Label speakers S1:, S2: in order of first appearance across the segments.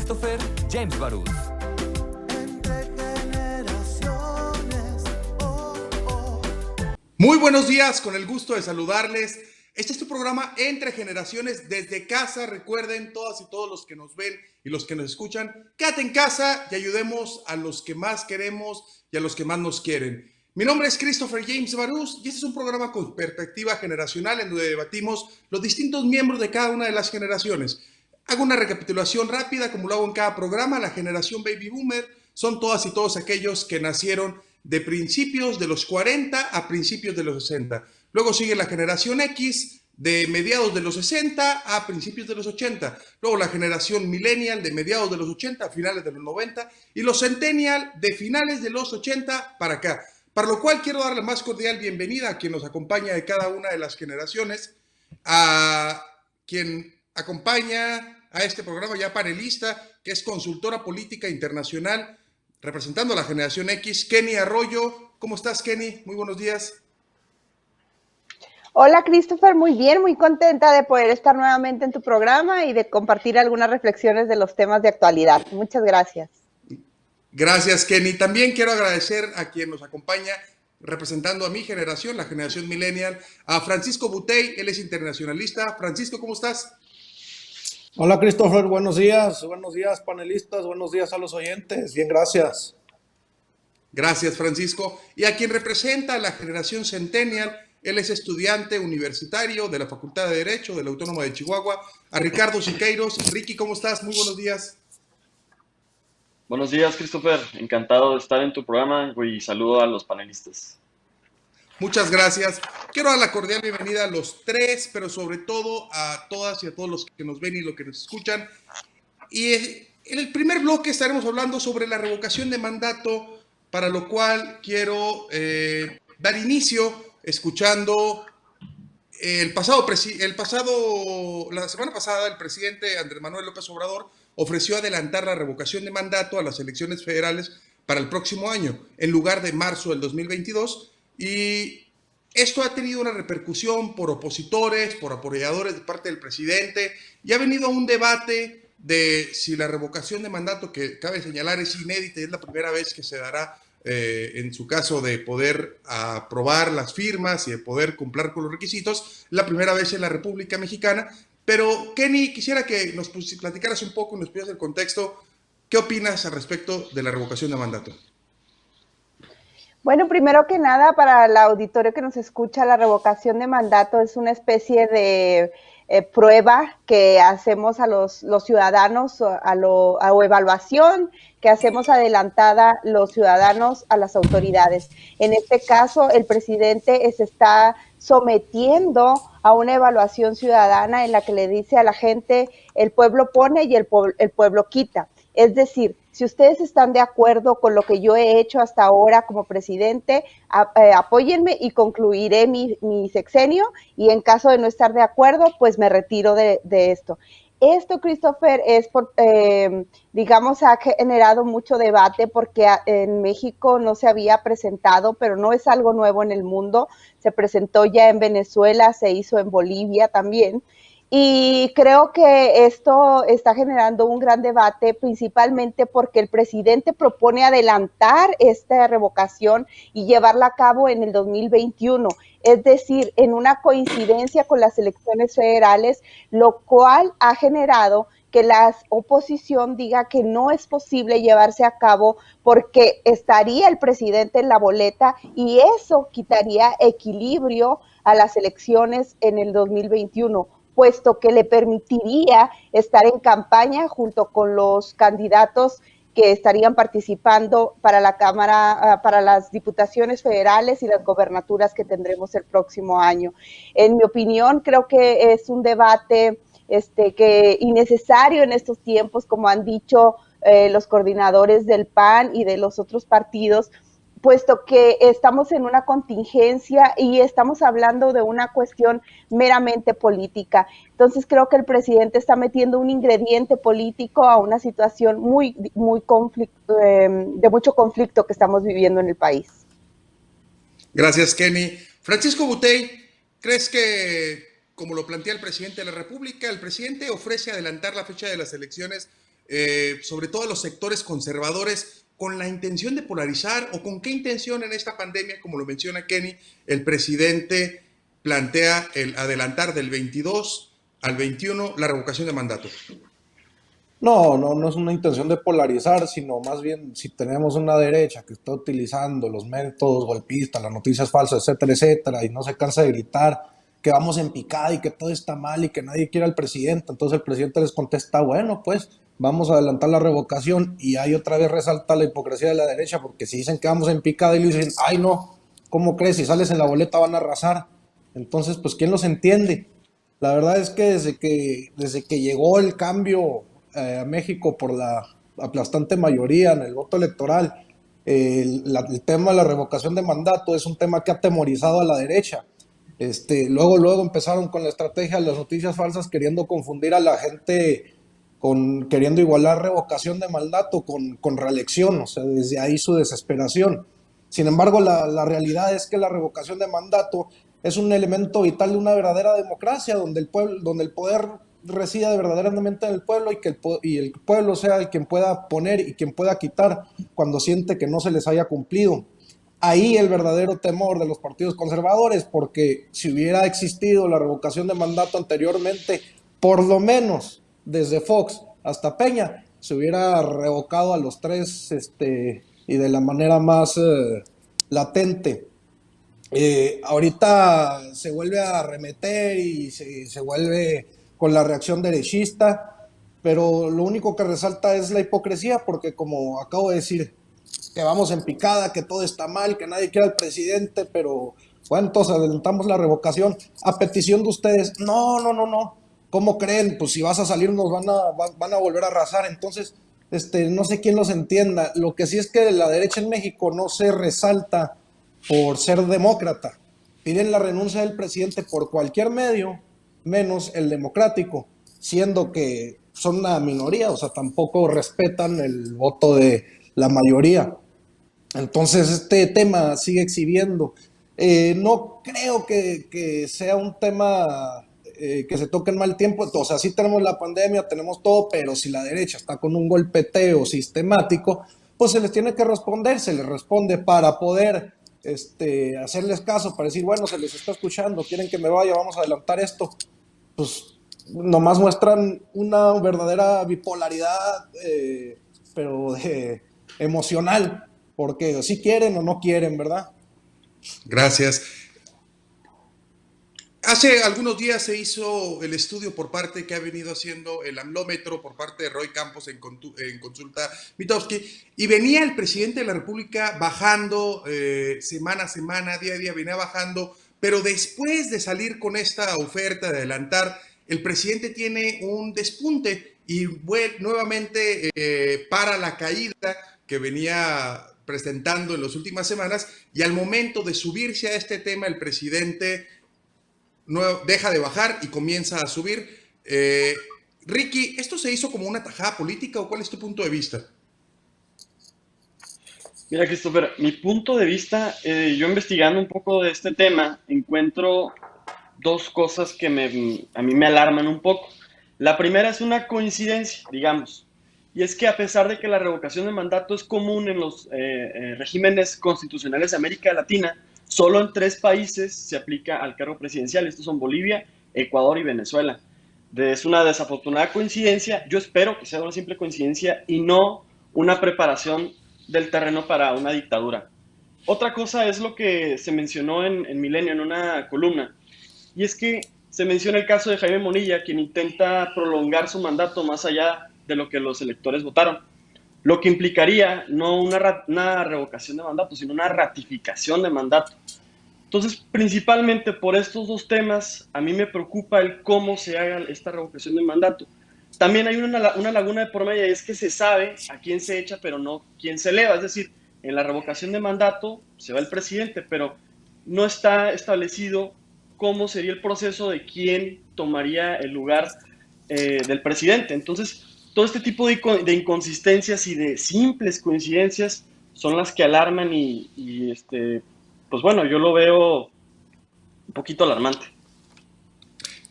S1: Christopher James Barús.
S2: Muy buenos días, con el gusto de saludarles. Este es tu programa Entre Generaciones desde casa. Recuerden, todas y todos los que nos ven y los que nos escuchan, quédate en casa y ayudemos a los que más queremos y a los que más nos quieren. Mi nombre es Christopher James Barús y este es un programa con perspectiva generacional en donde debatimos los distintos miembros de cada una de las generaciones. Hago una recapitulación rápida, como lo hago en cada programa. La generación Baby Boomer son todas y todos aquellos que nacieron de principios de los 40 a principios de los 60. Luego sigue la generación X, de mediados de los 60 a principios de los 80. Luego la generación Millennial, de mediados de los 80 a finales de los 90. Y los Centennial, de finales de los 80 para acá. Para lo cual quiero dar la más cordial bienvenida a quien nos acompaña de cada una de las generaciones, a quien acompaña a este programa ya panelista, que es consultora política internacional, representando a la generación X, Kenny Arroyo. ¿Cómo estás, Kenny? Muy buenos días.
S3: Hola, Christopher. Muy bien, muy contenta de poder estar nuevamente en tu programa y de compartir algunas reflexiones de los temas de actualidad. Muchas gracias.
S2: Gracias, Kenny. También quiero agradecer a quien nos acompaña representando a mi generación, la generación Millennial, a Francisco Butey. Él es internacionalista. Francisco, ¿cómo estás?
S4: Hola, Christopher, buenos días panelistas, buenos días a los oyentes, bien, gracias.
S2: Gracias, Francisco. Y a quien representa a la generación Centennial, él es estudiante universitario de la Facultad de Derecho de la Autónoma de Chihuahua, a Ricardo Siqueiros. Ricky, ¿cómo estás? Muy buenos días.
S5: Buenos días, Christopher, encantado de estar en tu programa y saludo a los panelistas.
S2: Muchas gracias. Quiero dar la cordial bienvenida a los tres, pero sobre todo a todas y a todos los que nos ven y los que nos escuchan. Y en el primer bloque estaremos hablando sobre la revocación de mandato, para lo cual quiero dar inicio escuchando la semana pasada el presidente Andrés Manuel López Obrador ofreció adelantar la revocación de mandato a las elecciones federales para el próximo año, en lugar de marzo del 2022, y esto ha tenido una repercusión por opositores, por apoyadores de parte del presidente, y ha venido un debate de si la revocación de mandato, que cabe señalar es inédita y es la primera vez que se dará en su caso de poder aprobar las firmas y de poder cumplir con los requisitos, la primera vez en la República Mexicana. Pero, Kenny, quisiera que nos platicaras un poco y nos pidas el contexto. ¿Qué opinas al respecto de la revocación de mandato?
S3: Bueno, primero que nada, para el auditorio que nos escucha, la revocación de mandato es una especie de prueba que hacemos a los ciudadanos, o evaluación que hacemos adelantada los ciudadanos a las autoridades. En este caso, el presidente se está sometiendo a una evaluación ciudadana en la que le dice a la gente, el pueblo pone y el pueblo quita. Es decir, si ustedes están de acuerdo con lo que yo he hecho hasta ahora como presidente, apóyenme y concluiré mi sexenio, y en caso de no estar de acuerdo, pues me retiro de esto. Esto, Christopher, es digamos, ha generado mucho debate porque en México no se había presentado, pero no es algo nuevo en el mundo. Se presentó ya en Venezuela, se hizo en Bolivia también. Y creo que esto está generando un gran debate, principalmente porque el presidente propone adelantar esta revocación y llevarla a cabo en el 2021, es decir, en una coincidencia con las elecciones federales, lo cual ha generado que la oposición diga que no es posible llevarse a cabo porque estaría el presidente en la boleta y eso quitaría equilibrio a las elecciones en el 2021. Puesto que le permitiría estar en campaña junto con los candidatos que estarían participando para la Cámara, para las diputaciones federales y las gobernaturas que tendremos el próximo año. En mi opinión, creo que es un debate que innecesario en estos tiempos, como han dicho los coordinadores del PAN y de los otros partidos, puesto que estamos en una contingencia y estamos hablando de una cuestión meramente política. Entonces creo que el presidente está metiendo un ingrediente político a una situación de mucho conflicto que estamos viviendo en el país.
S2: Gracias, Kenny. Francisco Butey, ¿crees que, como lo plantea el presidente de la República, el presidente ofrece adelantar la fecha de las elecciones sobre todo a los sectores conservadores, con la intención de polarizar o con qué intención en esta pandemia, como lo menciona Kenny, el presidente plantea el adelantar del 22 al 21 la revocación de mandato.
S4: No es una intención de polarizar, sino más bien si tenemos una derecha que está utilizando los métodos golpistas, las noticias falsas, etcétera, y no se cansa de gritar que vamos en picada y que todo está mal y que nadie quiere al presidente, entonces el presidente les contesta, bueno, pues vamos a adelantar la revocación, y ahí otra vez resalta la hipocresía de la derecha, porque si dicen que vamos en picada y le dicen, ay no, ¿cómo crees? Si sales en la boleta van a arrasar. Entonces, pues, ¿quién los entiende? La verdad es que desde que llegó el cambio a México por la aplastante mayoría en el voto electoral, el tema de la revocación de mandato es un tema que ha atemorizado a la derecha. Luego empezaron con la estrategia de las noticias falsas, queriendo confundir a la gente, queriendo igualar revocación de mandato con reelección, o sea, desde ahí su desesperación. Sin embargo, la realidad es que la revocación de mandato es un elemento vital de una verdadera democracia, donde el poder resida verdaderamente en el pueblo, y el pueblo sea el quien pueda poner y quien pueda quitar cuando siente que no se les haya cumplido. Ahí el verdadero temor de los partidos conservadores, porque si hubiera existido la revocación de mandato anteriormente, por lo menos desde Fox hasta Peña, se hubiera revocado a los tres, y de la manera más latente. Ahorita se vuelve a arremeter y se vuelve con la reacción derechista, pero lo único que resalta es la hipocresía, porque como acabo de decir, que vamos en picada, que todo está mal, que nadie quiere al presidente, pero bueno, entonces adelantamos la revocación a petición de ustedes. No. ¿Cómo creen? Pues si vas a salir nos van a volver a arrasar. Entonces, no sé quién los entienda. Lo que sí es que la derecha en México no se resalta por ser demócrata. Piden la renuncia del presidente por cualquier medio, menos el democrático, siendo que son una minoría, o sea, tampoco respetan el voto de la mayoría. Entonces este tema sigue exhibiendo. No creo que sea un tema que se toque en mal tiempo. O sea, sí tenemos la pandemia, tenemos todo, pero si la derecha está con un golpeteo sistemático, pues se les tiene que responder, se les responde para poder hacerles caso, para decir, bueno, se les está escuchando, quieren que me vaya, vamos a adelantar esto. Pues nomás muestran una verdadera bipolaridad, pero emocional, porque si quieren o no quieren, ¿verdad?
S2: Gracias. Hace algunos días se hizo el estudio por parte que ha venido haciendo el AMLómetro por parte de Roy Campos en consulta Mitofsky, y venía el presidente de la República bajando semana a semana, día a día, venía bajando, pero después de salir con esta oferta de adelantar, el presidente tiene un despunte y nuevamente para la caída que venía presentando en las últimas semanas, y al momento de subirse a este tema, el presidente no deja de bajar y comienza a subir. Ricky, ¿esto se hizo como una tajada política o cuál es tu punto de vista?
S5: Mira, Christopher, mi punto de vista, yo investigando un poco de este tema, encuentro dos cosas que a mí me alarman un poco. La primera es una coincidencia, digamos, y es que a pesar de que la revocación de mandato es común en los regímenes constitucionales de América Latina, solo en 3 países se aplica al cargo presidencial. Estos son Bolivia, Ecuador y Venezuela. Es una desafortunada coincidencia. Yo espero que sea una simple coincidencia y no una preparación del terreno para una dictadura. Otra cosa es lo que se mencionó en Milenio, en una columna, y es que se menciona el caso de Jaime Monilla, quien intenta prolongar su mandato más allá de lo que los electores votaron, lo que implicaría no una revocación de mandato, sino una ratificación de mandato. Entonces, principalmente por estos dos temas, a mí me preocupa el cómo se haga esta revocación de mandato. También hay una laguna de por medio, y es que se sabe a quién se echa, pero no quién se eleva. Es decir, en la revocación de mandato se va el presidente, pero no está establecido cómo sería el proceso de quién tomaría el lugar del presidente. Entonces, todo este tipo de inconsistencias y de simples coincidencias son las que alarman pues bueno, yo lo veo un poquito alarmante.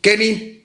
S2: Kenny.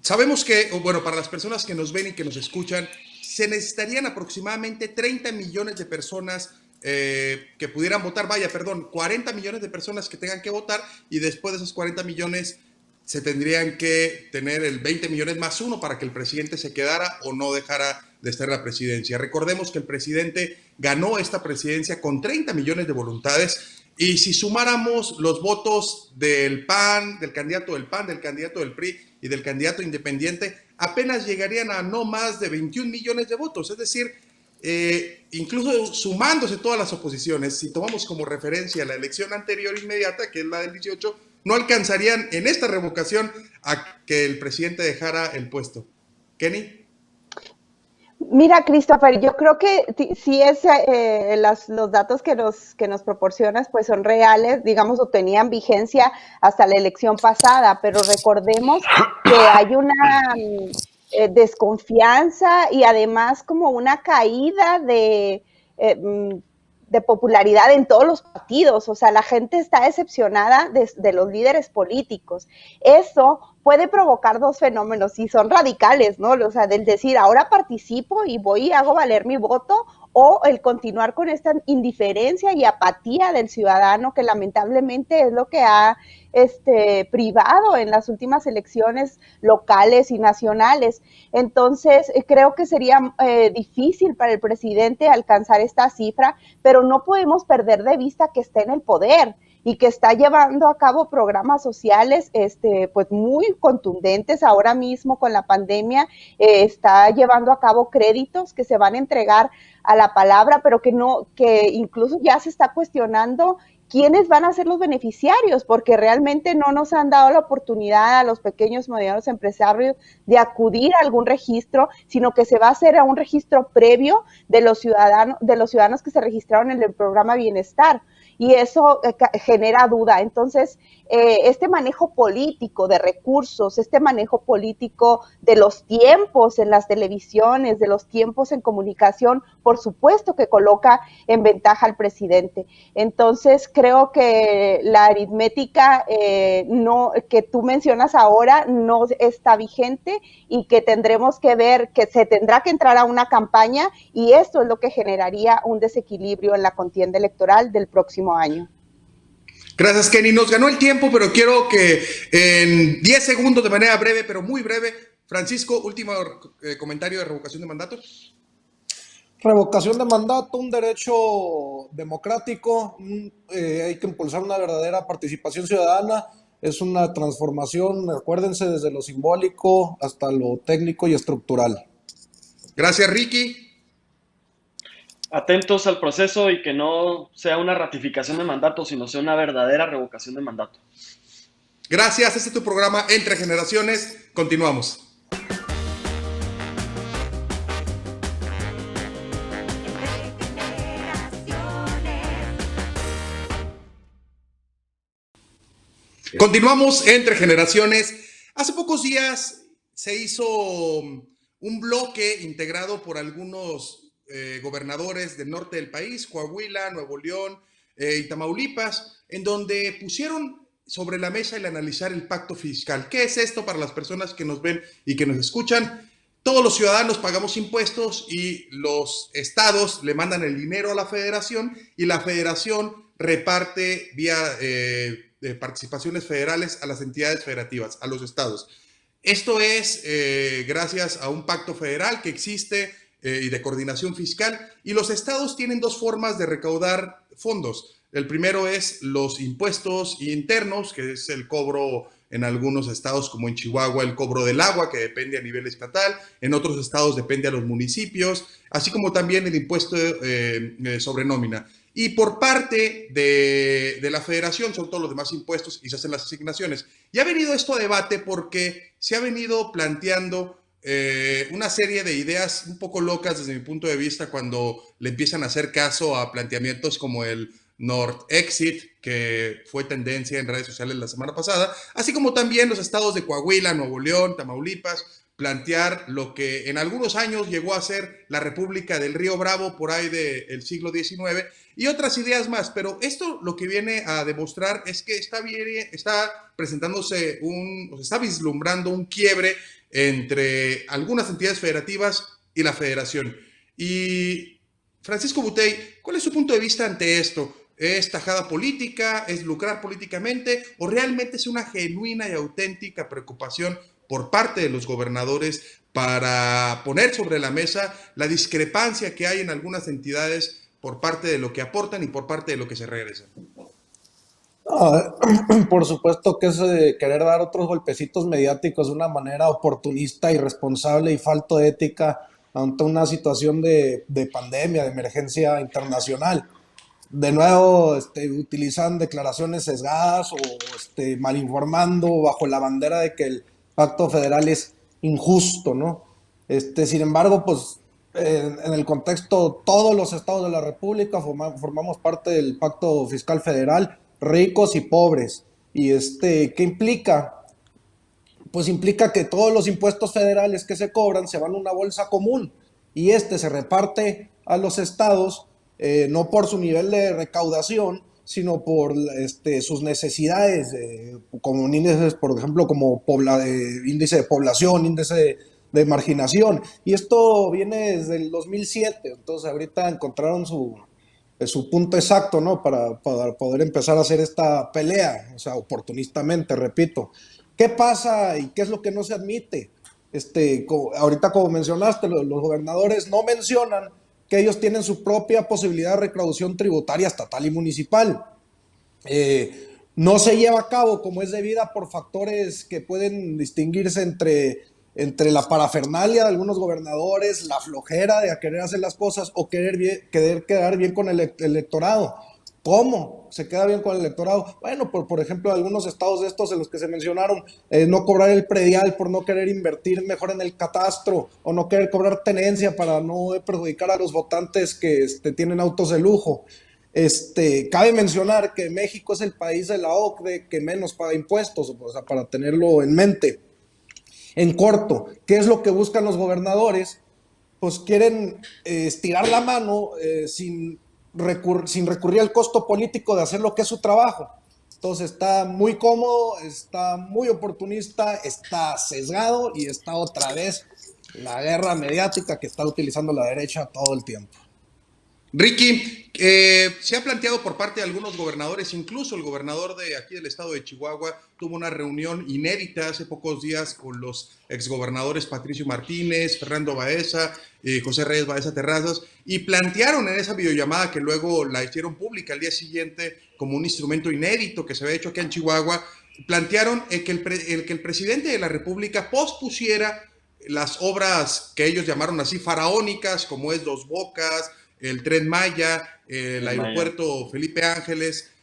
S2: Sabemos que, bueno, para las personas que nos ven y que nos escuchan, se necesitarían aproximadamente 30 millones de personas que pudieran votar, 40 millones de personas que tengan que votar, y después de esos 40 millones se tendrían que tener el 20 millones más uno para que el presidente se quedara o no dejara de estar en la presidencia. Recordemos que el presidente ganó esta presidencia con 30 millones de voluntades, y si sumáramos los votos del PAN, del candidato del PAN, del candidato del PRI y del candidato independiente, apenas llegarían a no más de 21 millones de votos. Es decir, incluso sumándose todas las oposiciones, si tomamos como referencia la elección anterior inmediata, que es la del 18, no alcanzarían en esta revocación a que el presidente dejara el puesto. Kenny.
S3: Mira, Christopher, yo creo que sí los datos que nos proporcionas pues son reales, digamos, o tenían vigencia hasta la elección pasada, pero recordemos que hay una desconfianza y además como una caída de popularidad en todos los partidos. O sea, la gente está decepcionada de los líderes políticos. Eso puede provocar dos fenómenos y son radicales, ¿no? O sea, del decir, ahora participo y voy y hago valer mi voto, o el continuar con esta indiferencia y apatía del ciudadano, que lamentablemente es lo que ha privado en las últimas elecciones locales y nacionales. Entonces, creo que sería difícil para el presidente alcanzar esta cifra, pero no podemos perder de vista que está en el poder y que está llevando a cabo programas sociales pues muy contundentes. Ahora mismo con la pandemia está llevando a cabo créditos que se van a entregar a la palabra, pero que incluso ya se está cuestionando quiénes van a ser los beneficiarios, porque realmente no nos han dado la oportunidad a los pequeños y medianos empresarios de acudir a algún registro, sino que se va a hacer a un registro previo de los ciudadanos que se registraron en el programa Bienestar. Y eso genera duda. Entonces, este manejo político de recursos, este manejo político de los tiempos en las televisiones, de los tiempos en comunicación, por supuesto que coloca en ventaja al presidente. Entonces, creo que la aritmética que tú mencionas ahora no está vigente y que tendremos que ver que se tendrá que entrar a una campaña, y esto es lo que generaría un desequilibrio en la contienda electoral del próximo año.
S2: Gracias, Kenny. Nos ganó el tiempo, pero quiero que en 10 segundos, de manera breve, pero muy breve, Francisco, último comentario de revocación de mandato.
S4: Revocación de mandato, un derecho democrático, hay que impulsar una verdadera participación ciudadana, es una transformación, acuérdense, desde lo simbólico hasta lo técnico y estructural.
S2: Gracias, Ricky.
S5: Atentos al proceso y que no sea una ratificación de mandato, sino sea una verdadera revocación de mandato.
S2: Gracias, este es tu programa Entre Generaciones. Continuamos. Continuamos Entre Generaciones. Hace pocos días se hizo un bloque integrado por algunos gobernadores del norte del país, Coahuila, Nuevo León y Tamaulipas, en donde pusieron sobre la mesa el analizar el pacto fiscal. ¿Qué es esto para las personas que nos ven y que nos escuchan? Todos los ciudadanos pagamos impuestos y los estados le mandan el dinero a la federación, y la federación reparte vía de participaciones federales a las entidades federativas, a los estados. Esto es gracias a un pacto federal que existe y de coordinación fiscal, y los estados tienen dos formas de recaudar fondos. El primero es los impuestos internos, que es el cobro en algunos estados, como en Chihuahua, el cobro del agua, que depende a nivel estatal. En otros estados depende a los municipios, así como también el impuesto sobre nómina. Y por parte de la federación son todos los demás impuestos y se hacen las asignaciones. Y ha venido esto a debate porque se ha venido planteando una serie de ideas un poco locas desde mi punto de vista, cuando le empiezan a hacer caso a planteamientos como el Nord-Exit, que fue tendencia en redes sociales la semana pasada, así como también los estados de Coahuila, Nuevo León, Tamaulipas, plantear lo que en algunos años llegó a ser la República del Río Bravo por ahí del siglo XIX y otras ideas más, pero esto lo que viene a demostrar es que está presentándose está vislumbrando un quiebre entre algunas entidades federativas y la federación. Y Francisco Butey, ¿cuál es su punto de vista ante esto? ¿Es tajada política? ¿Es lucrar políticamente? ¿O realmente es una genuina y auténtica preocupación por parte de los gobernadores para poner sobre la mesa la discrepancia que hay en algunas entidades por parte de lo que aportan y por parte de lo que se regresa?
S4: No, por supuesto que es querer dar otros golpecitos mediáticos de una manera oportunista, irresponsable y falto de ética ante una situación de pandemia, de emergencia internacional. De nuevo, utilizan declaraciones sesgadas o malinformando bajo la bandera de que el pacto federal es injusto, ¿no? Sin embargo, pues en el contexto, todos los estados de la República formamos parte del pacto fiscal federal, ricos y pobres. ¿Y qué implica? Pues implica que todos los impuestos federales que se cobran se van a una bolsa común y se reparte a los estados, no por su nivel de recaudación, sino por sus necesidades, como índices, por ejemplo, como índice de población, índice de marginación. Y esto viene desde el 2007, entonces ahorita encontraron su punto exacto, ¿no? Para poder empezar a hacer esta pelea, o sea, oportunistamente, repito. ¿Qué pasa y qué es lo que no se admite? Ahorita, como mencionaste, los gobernadores no mencionan que ellos tienen su propia posibilidad de recaudación tributaria estatal y municipal. No se lleva a cabo como es debida por factores que pueden distinguirse entre la parafernalia de algunos gobernadores, la flojera de querer hacer las cosas o querer quedar bien con el electorado. ¿Cómo se queda bien con el electorado? Bueno, por ejemplo, algunos estados de estos en los que se mencionaron, no cobrar el predial por no querer invertir mejor en el catastro o no querer cobrar tenencia para no perjudicar a los votantes que tienen autos de lujo. Cabe mencionar que México es el país de la OCDE que menos paga impuestos, o sea, para tenerlo en mente. En corto, ¿qué es lo que buscan los gobernadores? Pues quieren estirar la mano sin recurrir al costo político de hacer lo que es su trabajo. Entonces está muy cómodo, está muy oportunista, está sesgado y está otra vez la guerra mediática que está utilizando la derecha todo el tiempo.
S2: Ricky, se ha planteado por parte de algunos gobernadores, incluso el gobernador de aquí del estado de Chihuahua tuvo una reunión inédita hace pocos días con los exgobernadores Patricio Martínez, Fernando Baeza, José Reyes Baeza Terrazas, y plantearon en esa videollamada que luego la hicieron pública al día siguiente como un instrumento inédito que se había hecho aquí en Chihuahua, plantearon que el presidente de la República pospusiera las obras que ellos llamaron así faraónicas, como es Dos Bocas, el Tren Maya, el aeropuerto Felipe Ángeles,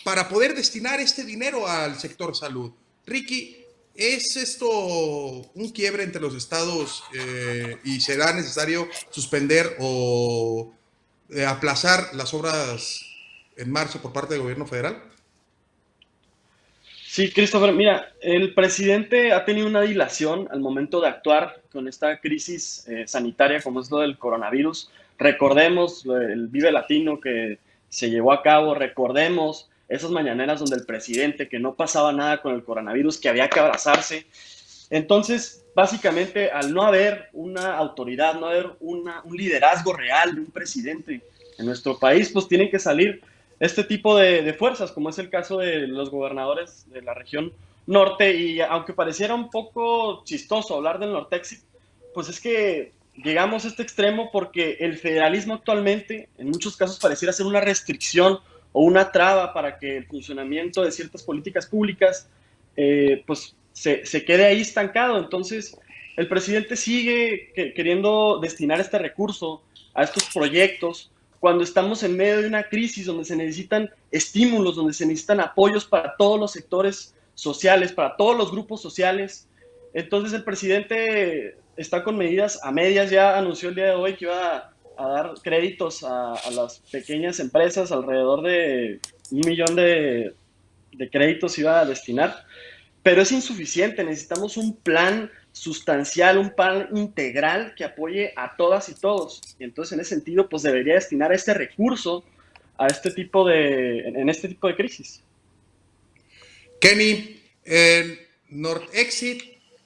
S2: para poder destinar este dinero al sector salud. Ricky, ¿es esto un quiebre entre los estados y será necesario suspender o aplazar las obras en marzo por parte del gobierno federal?
S5: Sí, Christopher, mira, el presidente ha tenido una dilación al momento de actuar con esta crisis sanitaria como es lo del coronavirus. Recordemos el Vive Latino que se llevó a cabo, recordemos esas mañaneras donde el presidente, que no pasaba nada con el coronavirus, que había que abrazarse. Entonces, básicamente, al no haber una autoridad, no haber un liderazgo real de un presidente en nuestro país, pues tienen que salir este tipo de fuerzas, como es el caso de los gobernadores de la región norte, y aunque pareciera un poco chistoso hablar del Nortex, pues es que llegamos a este extremo porque el federalismo actualmente en muchos casos pareciera ser una restricción o una traba para que el funcionamiento de ciertas políticas públicas pues se quede ahí estancado. Entonces el presidente sigue queriendo destinar este recurso a estos proyectos cuando estamos en medio de una crisis donde se necesitan estímulos, donde se necesitan apoyos para todos los sectores sociales, para todos los grupos sociales. Entonces el presidente está con medidas a medias, ya anunció el día de hoy que iba a dar créditos a las pequeñas empresas, alrededor de 1 millón de créditos iba a destinar, pero es insuficiente, necesitamos un plan sustancial, un plan integral que apoye a todas y todos. Y entonces, en ese sentido, pues debería destinar este recurso a en este tipo de crisis.
S2: Kenny, el North-Exit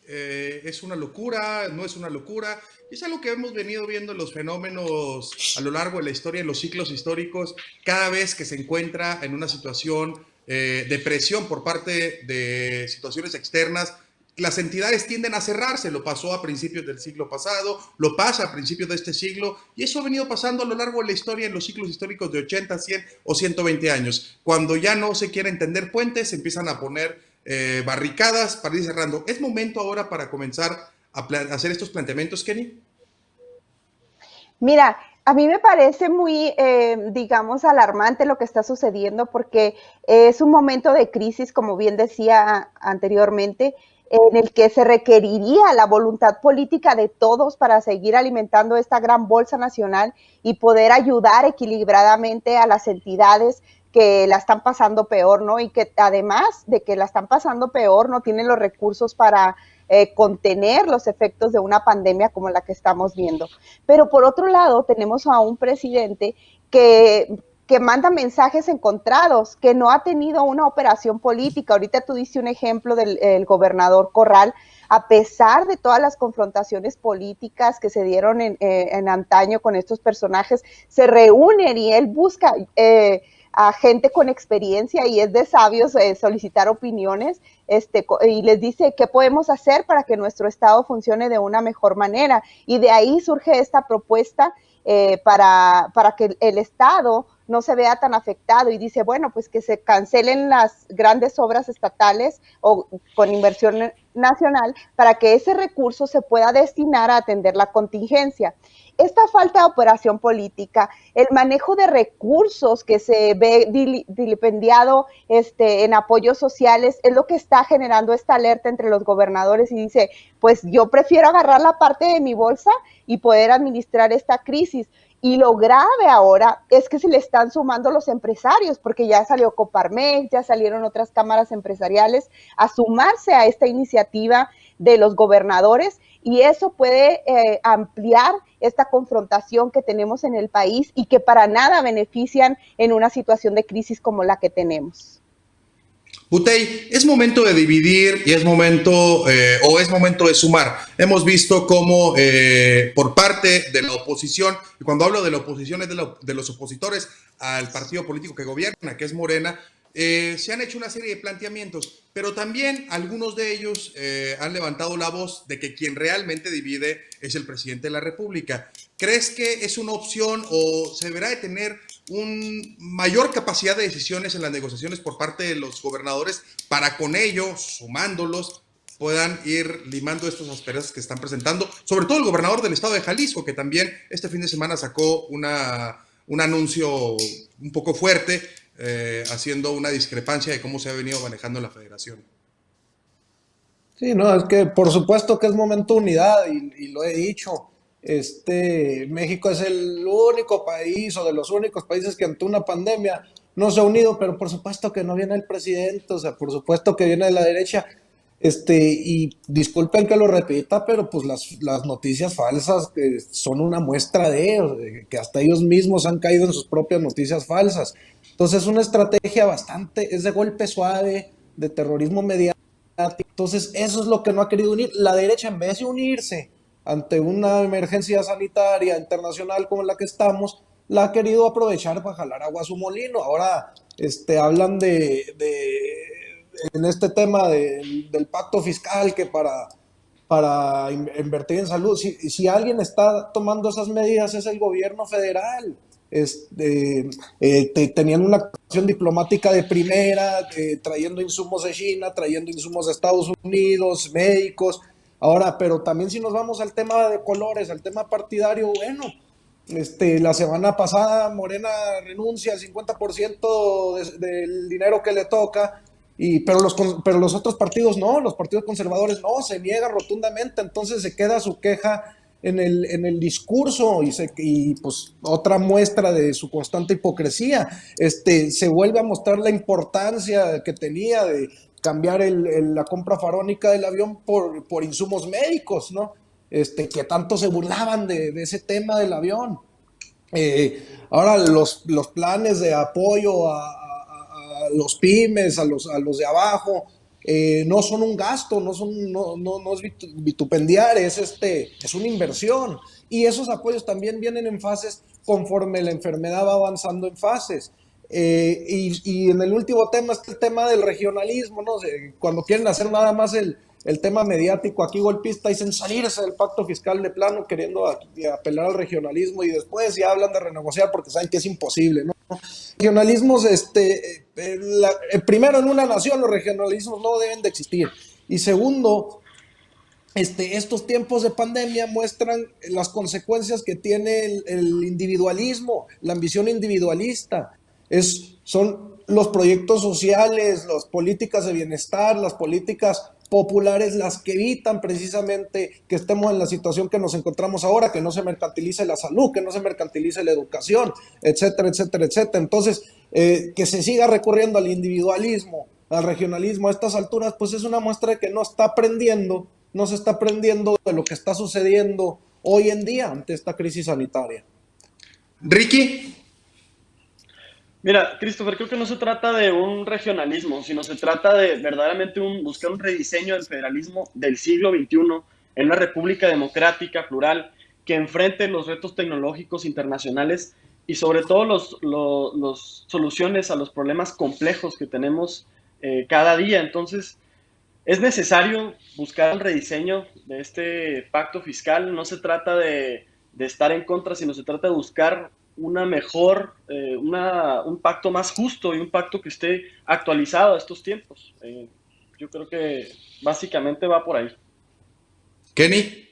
S2: es una locura, no es una locura. Es algo que hemos venido viendo en los fenómenos a lo largo de la historia, en los ciclos históricos, cada vez que se encuentra en una situación de presión por parte de situaciones externas, las entidades tienden a cerrarse. Lo pasó a principios del siglo pasado, lo pasa a principios de este siglo, y eso ha venido pasando a lo largo de la historia en los ciclos históricos de 80, 100 o 120 años. Cuando ya no se quieren tender puentes, se empiezan a poner barricadas para ir cerrando. ¿Es momento ahora para comenzar a hacer estos planteamientos, Kenny?
S3: Mira, a mí me parece muy, digamos, alarmante lo que está sucediendo porque es un momento de crisis, como bien decía anteriormente, en el que se requeriría la voluntad política de todos para seguir alimentando esta gran bolsa nacional y poder ayudar equilibradamente a las entidades que la están pasando peor, ¿no? Y que además de que la están pasando peor, no tienen los recursos para contener los efectos de una pandemia como la que estamos viendo. Pero por otro lado, tenemos a un presidente que manda mensajes encontrados, que no ha tenido una operación política. Ahorita tú diste un ejemplo del gobernador Corral, a pesar de todas las confrontaciones políticas que se dieron en antaño con estos personajes, se reúnen y él busca a gente con experiencia y es de sabios solicitar opiniones y les dice qué podemos hacer para que nuestro Estado funcione de una mejor manera. Y de ahí surge esta propuesta para que el Estado no se vea tan afectado y dice, bueno, pues que se cancelen las grandes obras estatales o con inversión nacional para que ese recurso se pueda destinar a atender la contingencia. Esta falta de operación política, el manejo de recursos que se ve dilipendiado en apoyos sociales, es lo que está generando esta alerta entre los gobernadores y dice, pues yo prefiero agarrar la parte de mi bolsa y poder administrar esta crisis. Y lo grave ahora es que se le están sumando los empresarios, porque ya salió Coparmex, ya salieron otras cámaras empresariales a sumarse a esta iniciativa de los gobernadores y eso puede ampliar esta confrontación que tenemos en el país y que para nada benefician en una situación de crisis como la que tenemos.
S2: Butey, es momento de dividir y es momento o es momento de sumar. Hemos visto cómo por parte de la oposición, y cuando hablo de la oposición es de los opositores al partido político que gobierna, que es Morena, se han hecho una serie de planteamientos, pero también algunos de ellos han levantado la voz de que quien realmente divide es el presidente de la República. ¿Crees que es una opción o se deberá de tener una mayor capacidad de decisiones en las negociaciones por parte de los gobernadores para con ello, sumándolos, puedan ir limando estos asperezas que están presentando? Sobre todo el gobernador del estado de Jalisco, que también este fin de semana sacó un anuncio un poco fuerte, haciendo una discrepancia de cómo se ha venido manejando la federación.
S4: Sí, no, es que por supuesto que es momento de unidad y lo he dicho. México es el único país o de los únicos países que ante una pandemia no se ha unido, pero por supuesto que no viene el presidente, o sea, por supuesto que viene de la derecha. Y disculpen que lo repita, pero pues las noticias falsas son una muestra de que hasta ellos mismos han caído en sus propias noticias falsas. Entonces, una estrategia es de golpe suave, de terrorismo mediático. Entonces, eso es lo que no ha querido unir. La derecha, en vez de unirse ante una emergencia sanitaria internacional como la que estamos, la ha querido aprovechar para jalar agua a su molino. Ahora hablan en este tema del pacto fiscal que para invertir en salud. Si alguien está tomando esas medidas es el gobierno federal. Tenían una acción diplomática de primera, trayendo insumos de China, trayendo insumos de Estados Unidos, médicos. Ahora, pero también si nos vamos al tema de colores, al tema partidario, bueno, la semana pasada Morena renuncia al 50% del dinero que le toca, pero los otros partidos no, los partidos conservadores no, se niega rotundamente, entonces se queda su queja en el discurso y pues otra muestra de su constante hipocresía. Se vuelve a mostrar la importancia que tenía de cambiar la compra faraónica del avión por insumos médicos, ¿no? Que tanto se burlaban de ese tema del avión. Ahora los planes de apoyo a los pymes, a los de abajo, no son un gasto, no es vitupendiar, es una inversión. Y esos apoyos también vienen en fases conforme la enfermedad va avanzando en fases. Y en el último tema está el tema del regionalismo, ¿no? Cuando quieren hacer nada más el tema mediático aquí golpista, dicen salirse del pacto fiscal de plano, queriendo apelar al regionalismo, y después ya hablan de renegociar porque saben que es imposible, ¿no? Regionalismos, primero, en una nación los regionalismos no deben de existir, y segundo, estos tiempos de pandemia muestran las consecuencias que tiene el individualismo, la ambición individualista. Son los proyectos sociales, las políticas de bienestar, las políticas populares las que evitan precisamente que estemos en la situación que nos encontramos ahora, que no se mercantilice la salud, que no se mercantilice la educación, etcétera, etcétera, etcétera. Entonces, que se siga recurriendo al individualismo, al regionalismo a estas alturas, pues es una muestra de que no se está aprendiendo de lo que está sucediendo hoy en día ante esta crisis sanitaria.
S2: Ricky.
S5: Mira, Christopher, creo que no se trata de un regionalismo, sino se trata de verdaderamente buscar un rediseño del federalismo del siglo XXI en una república democrática, plural, que enfrente los retos tecnológicos internacionales y sobre todo los soluciones a los problemas complejos que tenemos cada día. Entonces, es necesario buscar un rediseño de este pacto fiscal. No se trata de estar en contra, sino se trata de buscar una mejor, un pacto más justo y un pacto que esté actualizado a estos tiempos. Yo creo que básicamente va por ahí.
S2: Kenny.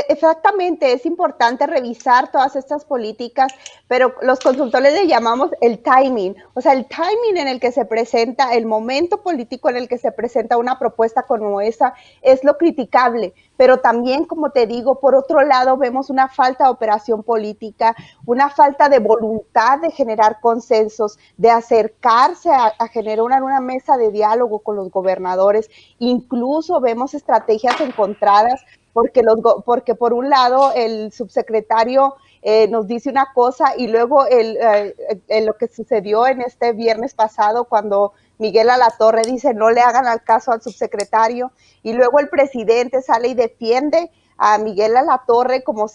S3: Exactamente, es importante revisar todas estas políticas, pero los consultores le llamamos el timing, o sea, el timing en el que se presenta, el momento político en el que se presenta una propuesta como esa es lo criticable, pero también, como te digo, por otro lado vemos una falta de operación política, una falta de voluntad de generar consensos, de acercarse a generar una mesa de diálogo con los gobernadores, incluso vemos estrategias encontradas, porque por un lado el subsecretario nos dice una cosa y luego lo que sucedió en este viernes pasado cuando Miguel Alatorre dice no le hagan al caso al subsecretario y luego el presidente sale y defiende a Miguel Alatorre como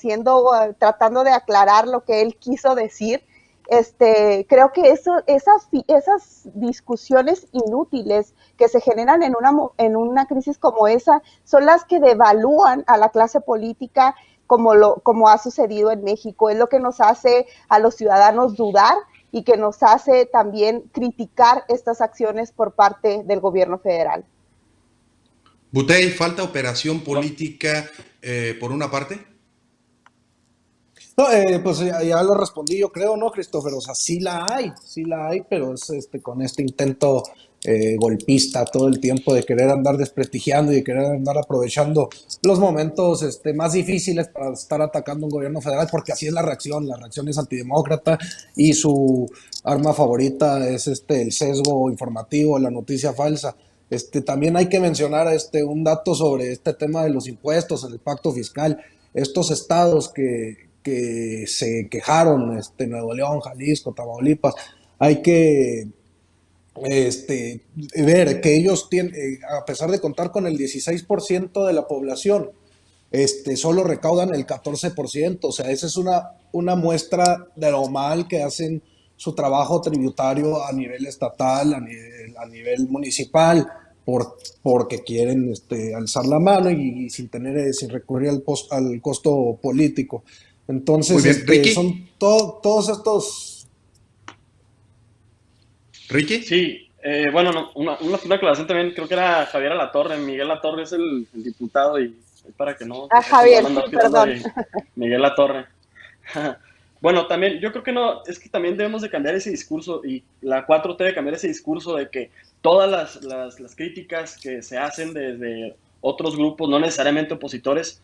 S3: tratando de aclarar lo que él quiso decir. Creo que esas discusiones inútiles que se generan en una crisis como esa son las que devalúan a la clase política como ha sucedido en México. Es lo que nos hace a los ciudadanos dudar y que nos hace también criticar estas acciones por parte del gobierno federal.
S2: Butey, ¿falta operación política por una parte?
S4: No, pues ya lo respondí yo creo, ¿no, Christopher? O sea, sí la hay, pero es con este intento golpista todo el tiempo de querer andar desprestigiando y de querer andar aprovechando los momentos más difíciles para estar atacando un gobierno federal, porque así es la reacción es antidemócrata y su arma favorita es el sesgo informativo, la noticia falsa. También hay que mencionar un dato sobre este tema de los impuestos en el pacto fiscal. Estos estados que se quejaron, Nuevo León, Jalisco, Tamaulipas, hay que ver que ellos tienen, a pesar de contar con el 16% de la población, solo recaudan el 14%, o sea, esa es una muestra de lo mal que hacen su trabajo tributario a nivel estatal, a nivel municipal, porque quieren alzar la mano y sin recurrir al costo político. Entonces,
S2: bien,
S4: son todos estos...
S2: ¿Ricky?
S5: Sí, bueno, no, una aclaración también, creo que era Javier Alatorre. Miguel Alatorre es el diputado y para que no...
S3: Javier, sí, perdón.
S5: Miguel Alatorre. Bueno, también, yo creo que no, es que también debemos de cambiar ese discurso y la 4T debe cambiar ese discurso de que todas las críticas que se hacen desde otros grupos, no necesariamente opositores,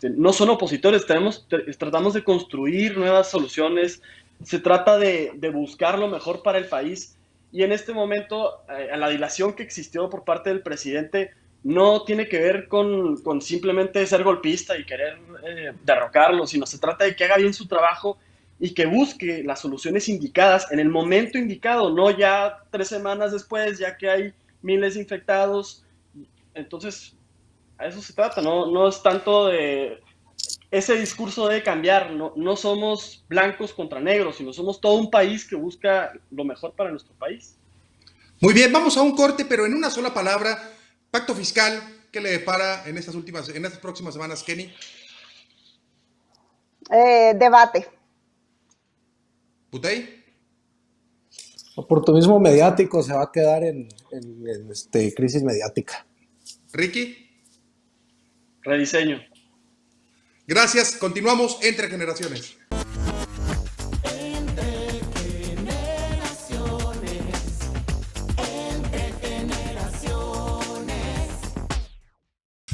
S5: no son opositores, tratamos de construir nuevas soluciones, se trata de buscar lo mejor para el país y en este momento la dilación que existió por parte del presidente no tiene que ver con simplemente ser golpista y querer derrocarlo, sino se trata de que haga bien su trabajo y que busque las soluciones indicadas en el momento indicado, no ya 3 semanas después, ya que hay miles de infectados. Entonces, a eso se trata, no es tanto de... Ese discurso debe cambiar, no somos blancos contra negros, sino somos todo un país que busca lo mejor para nuestro país.
S2: Muy bien, vamos a un corte, pero en una sola palabra, pacto fiscal, ¿qué le depara en estas próximas semanas, Kenny?
S3: Debate.
S2: ¿Butey?
S4: Oportunismo mediático se va a quedar en crisis mediática.
S2: ¿Ricky?
S5: Rediseño.
S2: Gracias, continuamos entre generaciones.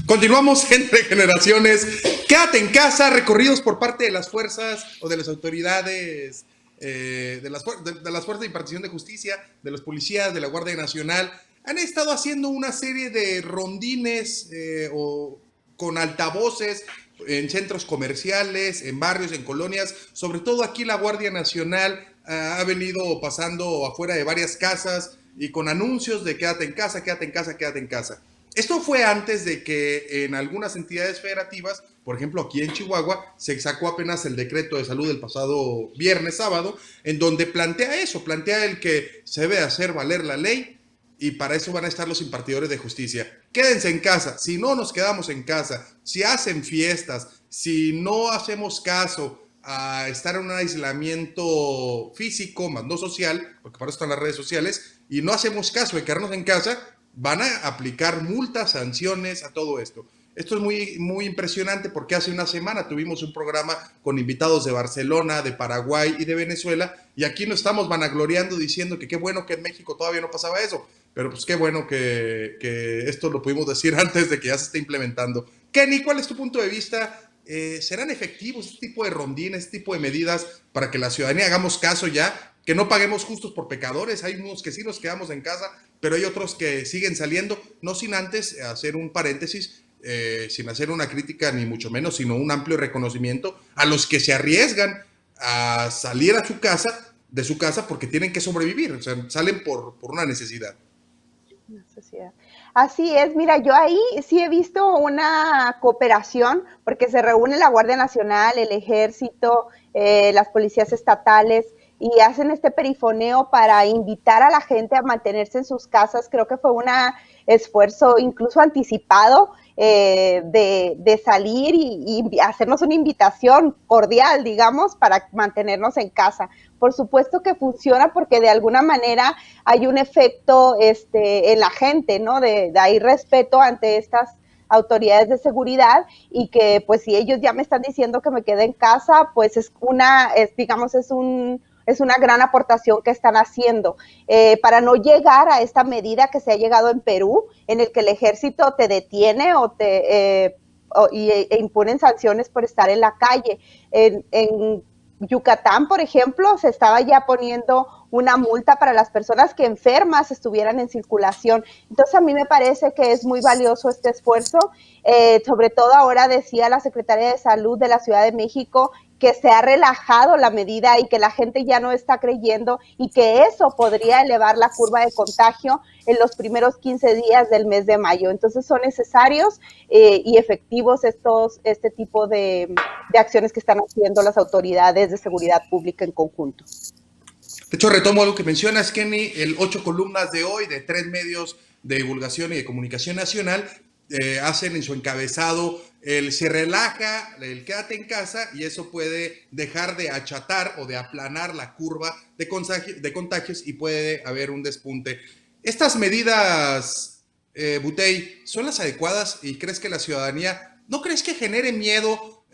S2: Continuamos entre generaciones. Quédate en casa, recorridos por parte de las fuerzas o de las autoridades, de las fuerzas de impartición de justicia, de los policías, de la Guardia Nacional. Han estado haciendo una serie de rondines o con altavoces en centros comerciales, en barrios, en colonias. Sobre todo aquí la Guardia Nacional ha venido pasando afuera de varias casas y con anuncios de quédate en casa, quédate en casa, quédate en casa. Esto fue antes de que en algunas entidades federativas, por ejemplo aquí en Chihuahua, se sacó apenas el decreto de salud del pasado viernes, sábado, en donde plantea eso, plantea el que se debe hacer valer la ley y para eso van a estar los impartidores de justicia. Quédense en casa, si no nos quedamos en casa, si hacen fiestas, si no hacemos caso a estar en un aislamiento físico, más no social, porque para eso están las redes sociales, y no hacemos caso de quedarnos en casa, van a aplicar multas, sanciones a todo esto. Esto es muy, muy impresionante porque hace una semana tuvimos un programa con invitados de Barcelona, de Paraguay y de Venezuela y aquí nos estamos vanagloriando diciendo que qué bueno que en México todavía no pasaba eso, pero pues qué bueno que esto lo pudimos decir antes de que ya se esté implementando. Kenny, ¿cuál es tu punto de vista? ¿Serán efectivos este tipo de rondines, este tipo de medidas para que la ciudadanía hagamos caso ya? Que no paguemos justos por pecadores, hay unos que sí nos quedamos en casa, pero hay otros que siguen saliendo, no sin antes hacer un paréntesis, sin hacer una crítica ni mucho menos, sino un amplio reconocimiento a los que se arriesgan a salir de su casa porque tienen que sobrevivir, o sea, salen por una necesidad.
S3: Así es, mira, yo ahí sí he visto una cooperación porque se reúne la Guardia Nacional, el Ejército, las policías estatales y hacen este perifoneo para invitar a la gente a mantenerse en sus casas. Creo que fue un esfuerzo incluso anticipado de salir y hacernos una invitación cordial, digamos, para mantenernos en casa. Por supuesto que funciona porque de alguna manera hay un efecto en la gente, ¿no? De ahí respeto ante estas autoridades de seguridad y que pues si ellos ya me están diciendo que me quede en casa, pues es una gran aportación que están haciendo para no llegar a esta medida que se ha llegado en Perú, en el que el ejército te detiene e imponen sanciones por estar en la calle. En Yucatán, por ejemplo, se estaba ya poniendo una multa para las personas que enfermas estuvieran en circulación. Entonces, a mí me parece que es muy valioso este esfuerzo. Sobre todo ahora decía la secretaria de Salud de la Ciudad de México que se ha relajado la medida y que la gente ya no está creyendo y que eso podría elevar la curva de contagio en los primeros 15 días del mes de mayo. Entonces son necesarios y efectivos este tipo de acciones que están haciendo las autoridades de seguridad pública en conjunto.
S2: De hecho, retomo algo que mencionas, Kenny, el 8 columnas de hoy de 3 medios de divulgación y de comunicación nacional hacen en su encabezado el se relaja, el quédate en casa y eso puede dejar de achatar o de aplanar la curva de contagios y puede haber un despunte. Estas medidas, Butey, ¿son las adecuadas y crees que la ciudadanía, no crees que genere miedo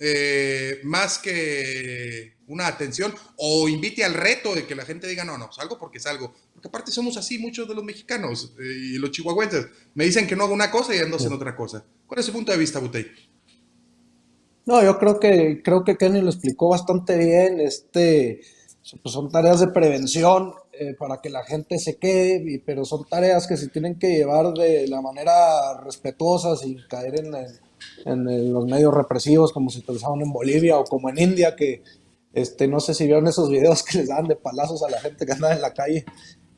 S2: más que una atención o invite al reto de que la gente diga no, salgo porque salgo? Porque aparte somos así muchos de los mexicanos y los chihuahuenses. Me dicen que no hago una cosa y ando haciendo otra cosa. ¿Cuál es su punto de vista, Butey?
S4: No, yo creo que Kenny lo explicó bastante bien. Pues son tareas de prevención para que la gente se quede, pero son tareas que se tienen que llevar de la manera respetuosa, sin caer en los medios represivos como se utilizaban en Bolivia o como en India, que no sé si vieron esos videos que les daban de palazos a la gente que andaba en la calle.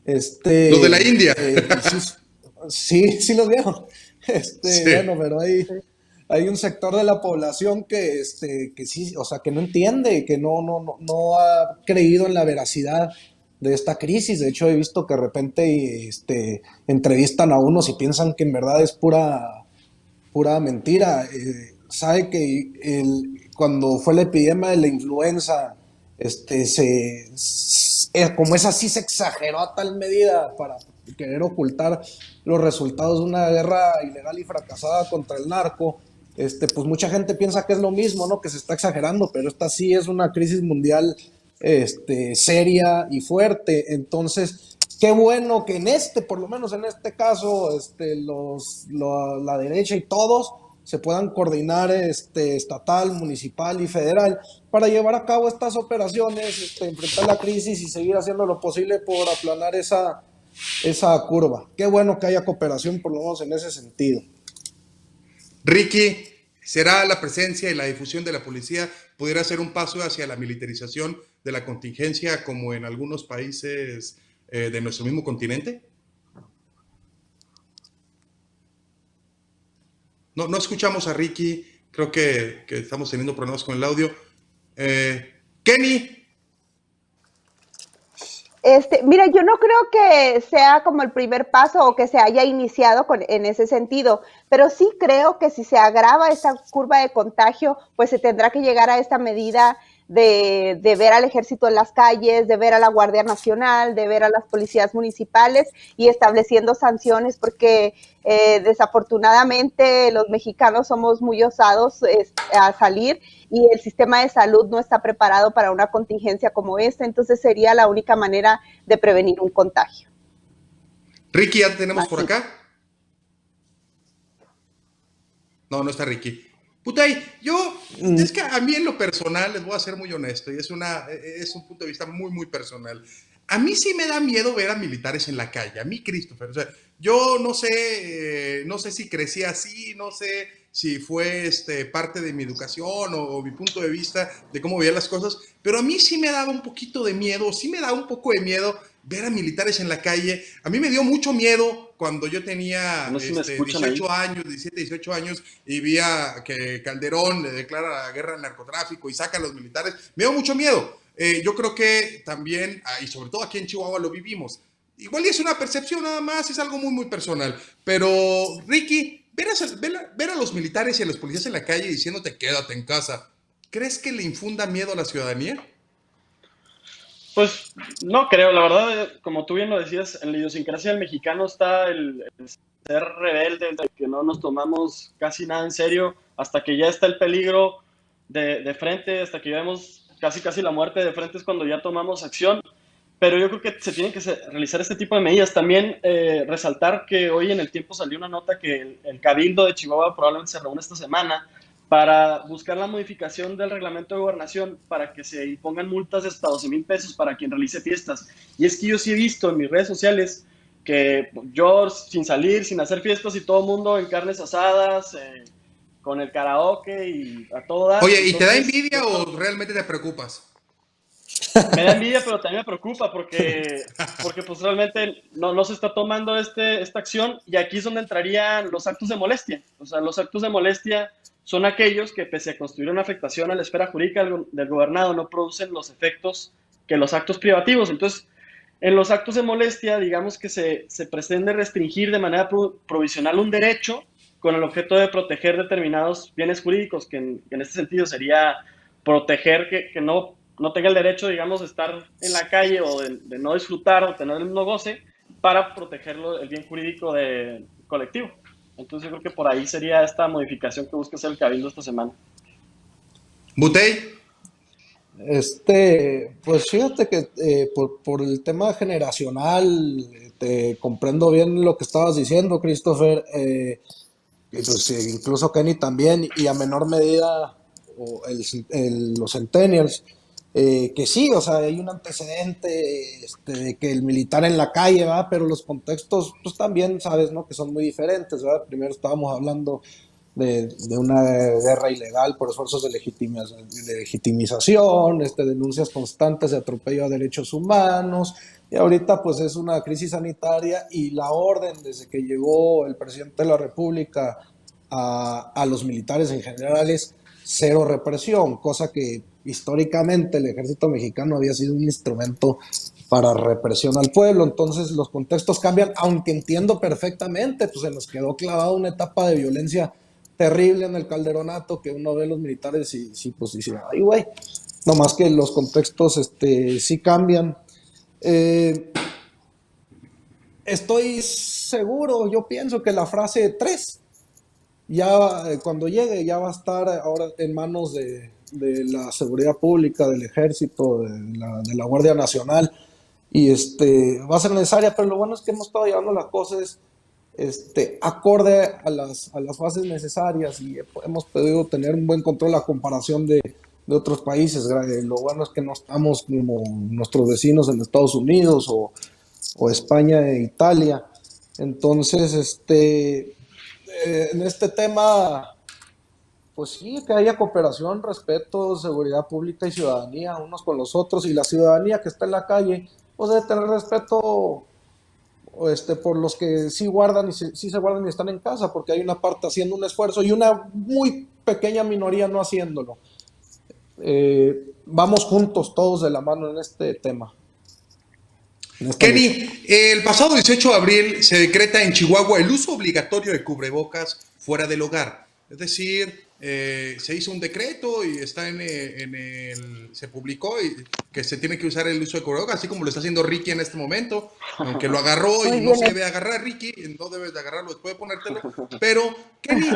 S2: Los de la India.
S4: Sí, sí, sí los vieron.
S2: Sí.
S4: Bueno, pero hay un sector de la población que sí, o sea, que no entiende, que no ha creído en la veracidad de esta crisis. De hecho, he visto que de repente entrevistan a unos y piensan que en verdad es pura mentira. Sabe que cuando fue la epidemia de la influenza, como es así, se exageró a tal medida para querer ocultar los resultados de una guerra ilegal y fracasada contra el narco. Pues mucha gente piensa que es lo mismo, ¿no? Que se está exagerando, pero esta sí es una crisis mundial, seria y fuerte. Entonces, qué bueno que por lo menos en este caso, la derecha y todos se puedan coordinar, estatal, municipal y federal, para llevar a cabo estas operaciones, enfrentar la crisis y seguir haciendo lo posible por aplanar esa curva. Qué bueno que haya cooperación, por lo menos en ese sentido.
S2: Ricky, ¿será la presencia y la difusión de la policía pudiera ser un paso hacia la militarización de la contingencia como en algunos países de nuestro mismo continente? No escuchamos a Ricky, creo que estamos teniendo problemas con el audio. Kenny.
S3: Mira, yo no creo que sea como el primer paso o que se haya iniciado en ese sentido, pero sí creo que si se agrava esta curva de contagio, pues se tendrá que llegar a esta medida de ver al ejército en las calles, de ver a la Guardia Nacional, de ver a las policías municipales y estableciendo sanciones, porque desafortunadamente los mexicanos somos muy osados a salir y el sistema de salud no está preparado para una contingencia como esta, entonces sería la única manera de prevenir un contagio.
S2: Ricky, ¿ya tenemos por acá? No está Ricky. Putay, es que a mí en lo personal, les voy a ser muy honesto, y es un punto de vista muy, muy personal. A mí sí me da miedo ver a militares en la calle, a mí, Christopher. O sea, yo no sé si crecí así, no sé si fue parte de mi educación o mi punto de vista de cómo veía las cosas, pero a mí sí me daba un poquito de miedo, sí me da un poco de miedo ver a militares en la calle. A mí me dio mucho miedo cuando yo tenía 18 años, 17, 18 años, y vi que Calderón le declara la guerra al narcotráfico y saca a los militares. Me dio mucho miedo. Yo creo que también, y sobre todo aquí en Chihuahua lo vivimos. Igual es una percepción nada más, es algo muy, muy personal. Pero, Ricky, ver a los militares y a los policías en la calle diciéndote quédate en casa, ¿crees que le infunda miedo a la ciudadanía?
S5: Pues no creo, la verdad, como tú bien lo decías, en la idiosincrasia del mexicano está el ser rebelde, el que no nos tomamos casi nada en serio, hasta que ya está el peligro de frente, hasta que ya vemos casi la muerte de frente es cuando ya tomamos acción. Pero yo creo que se tienen que realizar este tipo de medidas. También resaltar que hoy en El Tiempo salió una nota que el Cabildo de Chihuahua probablemente se reúne esta semana para buscar la modificación del reglamento de gobernación para que se impongan multas de hasta 12,000 pesos para quien realice fiestas. Y es que yo sí he visto en mis redes sociales que yo sin salir, sin hacer fiestas y todo el mundo en carnes asadas, con el karaoke y a todo dar.
S2: Oye, ¿y te da envidia o realmente te preocupas?
S5: Me da envidia, pero también me preocupa porque pues realmente no se está tomando esta acción, y aquí es donde entrarían los actos de molestia. O sea, los actos de molestia son aquellos que, pese a constituir una afectación a la esfera jurídica del gobernado, no producen los efectos que los actos privativos. Entonces, en los actos de molestia, digamos que se pretende restringir de manera provisional un derecho con el objeto de proteger determinados bienes jurídicos, que en este sentido sería proteger que no tenga el derecho, digamos, de estar en la calle o de no disfrutar o tener el mismo goce, para protegerlo, el bien jurídico colectivo. Entonces yo creo que por ahí sería esta modificación que busca hacer el Cabildo esta semana.
S2: Butey.
S4: Pues fíjate que por el tema generacional, te comprendo bien lo que estabas diciendo, Christopher, pues, incluso Kenny también, y a menor medida los centennials. que sí, o sea, hay un antecedente de que el militar en la calle, ¿verdad? Pero los contextos, pues también, sabes, ¿no? Que son muy diferentes, ¿verdad? Primero estábamos hablando de una guerra ilegal por esfuerzos de legitimización, denuncias constantes de atropello a derechos humanos, y ahorita pues es una crisis sanitaria y la orden desde que llegó el presidente de la República a los militares en general es cero represión, cosa que históricamente el ejército mexicano había sido un instrumento para represión al pueblo. Entonces los contextos cambian, aunque entiendo perfectamente, pues se nos quedó clavada una etapa de violencia terrible en el Calderonato, que uno ve a los militares y sí, pues dice, ay, güey, nomás que los contextos sí cambian. Eh, Estoy seguro, yo pienso que la frase 3 ya cuando llegue ya va a estar ahora en manos de la seguridad pública, del ejército, de la Guardia Nacional, y va a ser necesaria, pero lo bueno es que hemos estado llevando las cosas acorde a las fases necesarias y hemos podido tener un buen control a comparación de otros países. Lo bueno es que no estamos como nuestros vecinos en Estados Unidos o España e Italia. Entonces, en este tema, pues sí, que haya cooperación, respeto, seguridad pública y ciudadanía unos con los otros, y la ciudadanía que está en la calle, pues debe tener respeto por los que sí guardan y sí se guardan y están en casa, porque hay una parte haciendo un esfuerzo y una muy pequeña minoría no haciéndolo. Vamos juntos todos de la mano en este tema.
S2: Kenny, el pasado 18 de abril se decreta en Chihuahua el uso obligatorio de cubrebocas fuera del hogar. Es decir, se hizo un decreto y está se publicó que se tiene que usar el uso de cubrebocas, así como lo está haciendo Ricky en este momento, aunque lo agarró y no se debe agarrar, Ricky, no debes de agarrarlo después de ponértelo. Pero, Kenny,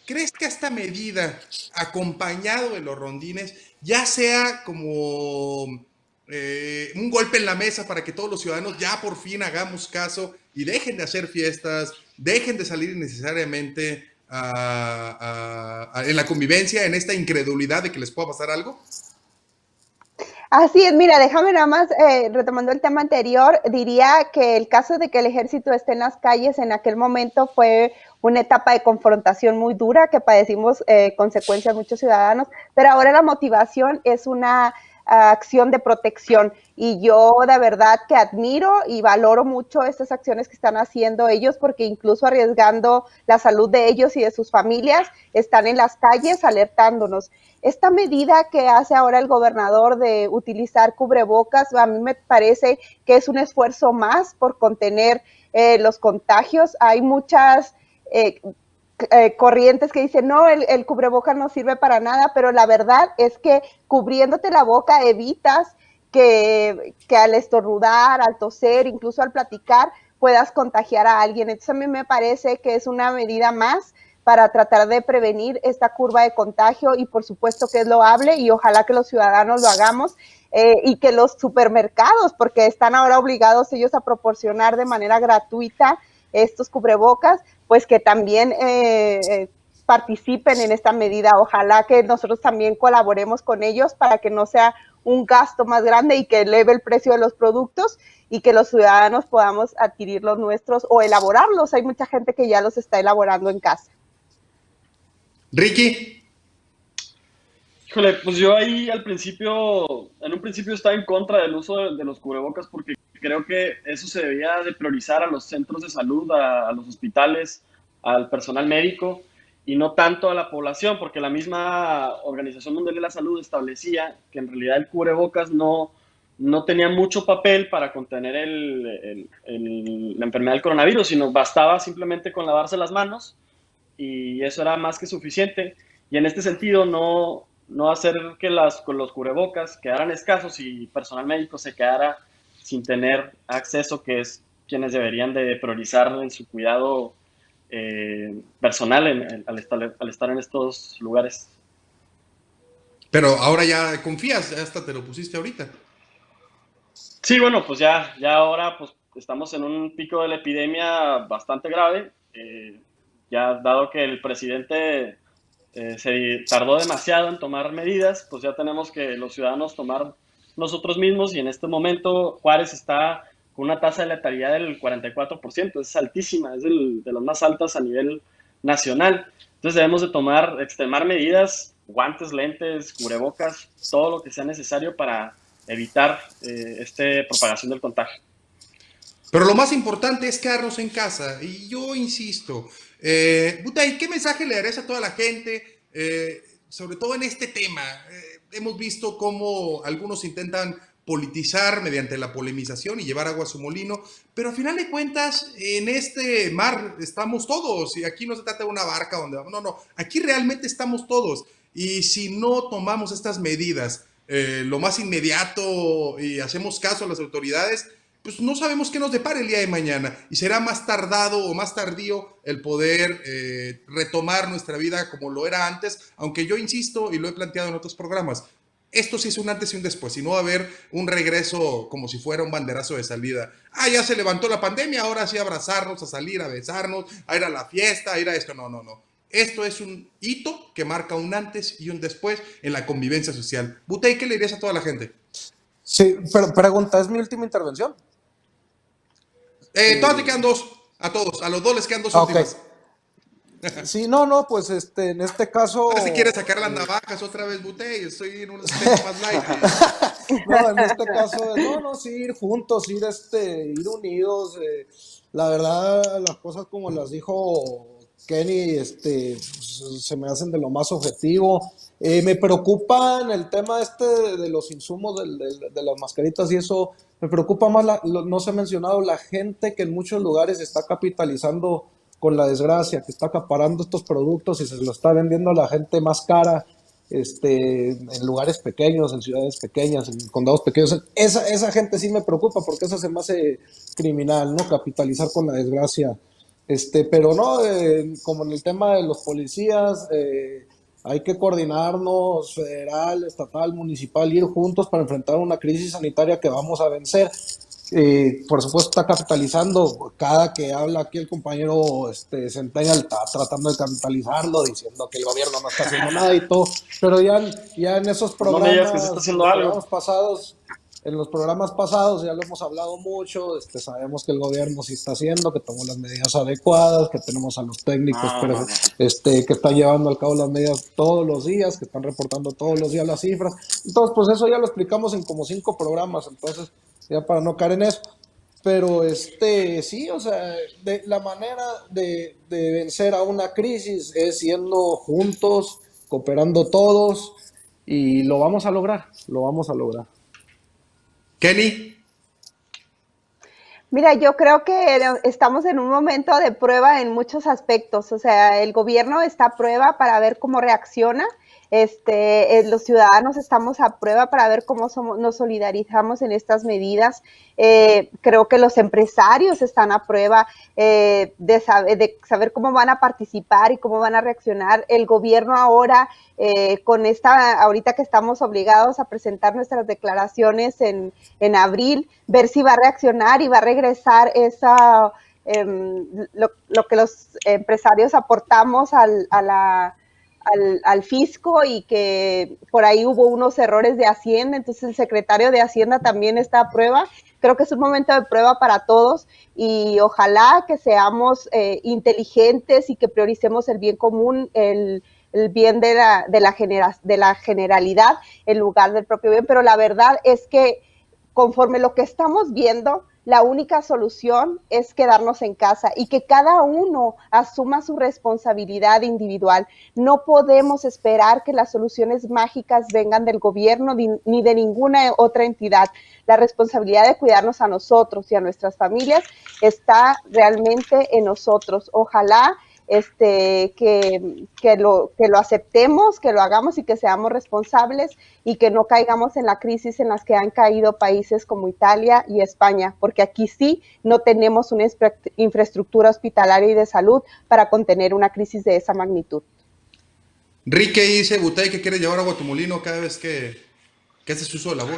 S2: ¿crees que esta medida, acompañado de los rondines, ya sea como un golpe en la mesa para que todos los ciudadanos ya por fin hagamos caso y dejen de hacer fiestas, dejen de salir innecesariamente en la convivencia, en esta incredulidad de que les pueda pasar algo?
S3: Así es, mira, déjame nada más, retomando el tema anterior, diría que el caso de que el ejército esté en las calles en aquel momento fue una etapa de confrontación muy dura que padecimos consecuencias muchos ciudadanos, pero ahora la motivación es una acción de protección y yo de verdad que admiro y valoro mucho estas acciones que están haciendo ellos porque incluso arriesgando la salud de ellos y de sus familias están en las calles alertándonos. Esta medida que hace ahora el gobernador de utilizar cubrebocas, a mí me parece que es un esfuerzo más por contener los contagios. Hay muchas corrientes que dicen, no, el cubrebocas no sirve para nada, pero la verdad es que cubriéndote la boca evitas que al estornudar, al toser, incluso al platicar, puedas contagiar a alguien. Entonces a mí me parece que es una medida más para tratar de prevenir esta curva de contagio y por supuesto que es loable y ojalá que los ciudadanos lo hagamos y que los supermercados, porque están ahora obligados ellos a proporcionar de manera gratuita estos cubrebocas, pues que también participen en esta medida. Ojalá que nosotros también colaboremos con ellos para que no sea un gasto más grande y que eleve el precio de los productos y que los ciudadanos podamos adquirir los nuestros o elaborarlos. Hay mucha gente que ya los está elaborando en casa.
S2: Ricky.
S5: Híjole, pues yo ahí en un principio estaba en contra del uso de los cubrebocas porque creo que eso se debía de priorizar a los centros de salud, a los hospitales, al personal médico y no tanto a la población, porque la misma Organización Mundial de la Salud establecía que en realidad el cubrebocas no tenía mucho papel para contener la enfermedad del coronavirus, sino bastaba simplemente con lavarse las manos y eso era más que suficiente. Y en este sentido, no hacer que los cubrebocas quedaran escasos y personal médico se quedara sin tener acceso, que es quienes deberían de priorizar en su cuidado personal al estar en estos lugares.
S2: Pero ahora ya confías, hasta te lo pusiste ahorita.
S5: Sí, bueno, pues ya ahora pues estamos en un pico de la epidemia bastante grave. Ya dado que el presidente se tardó demasiado en tomar medidas, pues ya tenemos que los ciudadanos tomar nosotros mismos, y en este momento Juárez está con una tasa de letalidad del 44%, es altísima, es de las más altas a nivel nacional. Entonces debemos de extremar medidas, guantes, lentes, cubrebocas, todo lo que sea necesario para evitar esta propagación del contagio.
S2: Pero lo más importante es quedarnos en casa. Y yo insisto, Butay, ¿qué mensaje le darías a toda la gente, sobre todo en este tema? Hemos visto cómo algunos intentan politizar mediante la polemización y llevar agua a su molino, pero a final de cuentas, en este mar estamos todos, y aquí no se trata de una barca donde vamos, no, aquí realmente estamos todos. Y si no tomamos estas medidas lo más inmediato y hacemos caso a las autoridades, pues no sabemos qué nos depara el día de mañana, y será más tardado o más tardío el poder retomar nuestra vida como lo era antes, aunque yo insisto y lo he planteado en otros programas, esto sí es un antes y un después, y no va a haber un regreso como si fuera un banderazo de salida. Ya se levantó la pandemia, ahora sí abrazarnos, a salir, a besarnos, a ir a la fiesta, a ir a esto. No. Esto es un hito que marca un antes y un después en la convivencia social. Butey, ¿qué le dirías a toda la gente?
S4: Sí, pero pregunta, ¿es mi última intervención?
S2: Todavía te quedan dos, a todos, a los dos les quedan dos
S4: Ok.
S2: últimas.
S4: Sí, no, pues en este caso.
S2: Si quieres sacar las navajas otra vez, Butey, estoy en un tema más light.
S4: No, en este caso, no, sí, ir juntos, ir unidos. La verdad, las cosas como las dijo Kenny, pues, se me hacen de lo más objetivo. Me preocupa en el tema de los insumos de las mascaritas y eso, me preocupa más, no se ha mencionado, la gente que en muchos lugares está capitalizando con la desgracia, que está acaparando estos productos y se lo está vendiendo a la gente más cara, en lugares pequeños, en ciudades pequeñas, en condados pequeños. Esa gente sí me preocupa porque eso se me hace criminal, ¿no? Capitalizar con la desgracia. Pero no, como en el tema de los policías, hay que coordinarnos, federal, estatal, municipal, ir juntos para enfrentar una crisis sanitaria que vamos a vencer. Por supuesto está capitalizando, cada que habla aquí el compañero Centennial está tratando de capitalizarlo, diciendo que el gobierno no está haciendo nada y todo, pero ya en esos
S5: No me digas que se
S4: programas,
S5: está haciendo algo.
S4: en los programas pasados ya lo hemos hablado mucho, sabemos que el gobierno sí está haciendo, que tomó las medidas adecuadas, que tenemos a los técnicos
S5: No.
S4: que están llevando al cabo las medidas todos los días, que están reportando todos los días las cifras. Entonces, pues eso ya lo explicamos en como 5 programas, entonces ya para no caer en eso. Pero sí, o sea, la manera de vencer a una crisis es siendo juntos, cooperando todos, y lo vamos a lograr, lo vamos a lograr.
S2: Kenny.
S3: Mira, yo creo que estamos en un momento de prueba en muchos aspectos. O sea, el gobierno está a prueba para ver cómo reacciona. Los ciudadanos estamos a prueba para ver cómo nos solidarizamos en estas medidas. Creo que los empresarios están a prueba de saber cómo van a participar y cómo van a reaccionar. El gobierno ahora, ahorita que estamos obligados a presentar nuestras declaraciones en abril, ver si va a reaccionar y va a regresar lo que los empresarios aportamos al fisco, y que por ahí hubo unos errores de Hacienda, entonces el secretario de Hacienda también está a prueba. Creo que es un momento de prueba para todos, y ojalá que seamos inteligentes y que prioricemos el bien común, el bien de la generalidad en lugar del propio bien. Pero la verdad es que conforme lo que estamos viendo, la única solución es quedarnos en casa y que cada uno asuma su responsabilidad individual. No podemos esperar que las soluciones mágicas vengan del gobierno ni de ninguna otra entidad. La responsabilidad de cuidarnos a nosotros y a nuestras familias está realmente en nosotros. Ojalá que lo aceptemos, que lo hagamos y que seamos responsables, y que no caigamos en la crisis en las que han caído países como Italia y España, porque aquí sí no tenemos una infraestructura hospitalaria y de salud para contener una crisis de esa magnitud.
S2: Rique dice, Butey, que quiere llevar agua a tu molino cada vez que haces uso de la voz.